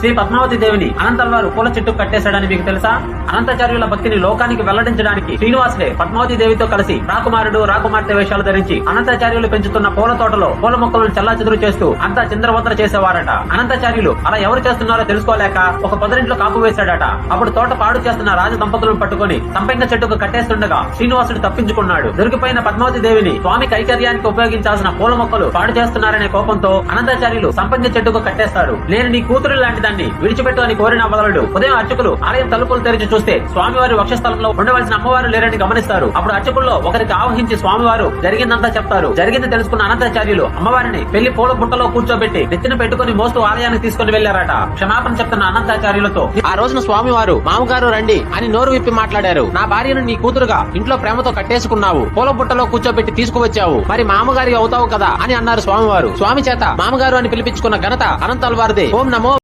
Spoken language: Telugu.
శ్రీ పద్మావతి దేవిని అనంతల్వారు పూల చెట్టు కట్టేశాడని మీకు తెలుసా? అనంతాచార్యుల భక్తిని లోకానికి వెల్లడించడానికి శ్రీనివాసుడే పద్మావతి దేవితో కలిసి రాకుమారుడు రాకుమార్తె వేషాలు ధరించి అనంతాచార్యులు పెంచుతున్న పూల తోటలో పూల మొక్కలను చల్లాచెదురు చేస్తూ అంతా చిందరవందర చేసేవారట. అనంతాచార్యులు అలా ఎవరు చేస్తున్నారో తెలుసుకోలేక ఒక పొదరింట్లో కాపు వేశాడట. అప్పుడు తోట పాడు చేస్తున్న రాజ దంపతులను పట్టుకుని సంపెంగ చెట్టుకు కట్టేస్తుండగా శ్రీనివాసుడు తప్పించుకున్నాడు. దొరికిపోయిన పద్మావతి దేవిని స్వామి కైకర్యానికి ఉపయోగించాల్సిన పూల మొక్కలు పాడు చేస్తున్నారనే కోపంతో అనంతాచార్యులు సంపెంగ చెట్టుకు కట్టేస్తారు. నేను నీ కూతురు లాంటి దాన్ని విడిచిపెట్టు అని కోరిన వదలడు. ఉదయం అర్చకులు ఆలయం తలుపులు తెరిచి చూస్తే స్వామివారి వక్షస్థలంలో ఉండవలసిన అమ్మవారు లేరని గమనిస్తారు. అప్పుడు అర్చకుల్లో ఒకరికి ఆవహించి స్వామివారు జరిగిందంతా చెప్తారు. జరిగింది తెలుసుకున్న అనంతాచార్యులు అమ్మవారిని పెళ్లి పూల బుట్టలో కూర్చోబెట్టి నెత్తిన పెట్టుకుని మోస్తూ ఆలయానికి తీసుకుని వెళ్లారట. క్షమాపణ చెప్తున్న అనంతాచార్యులతో ఆ రోజున స్వామివారు మామగారు రండి అని నోరు విప్పి మాట్లాడారు. నా భార్యను నీ కూతురుగా ఇంట్లో ప్రేమతో కట్టేసుకున్నావు, పూల బుట్టలో కూర్చోబెట్టి తీసుకువచ్చావు, మరి మామగారి అవుతావు కదా అని అన్నారు స్వామివారు. స్వామి చేత మామగారు అని పిలిపించుకున్న ఘనత అనంతల్వారిదే. ఓం నమో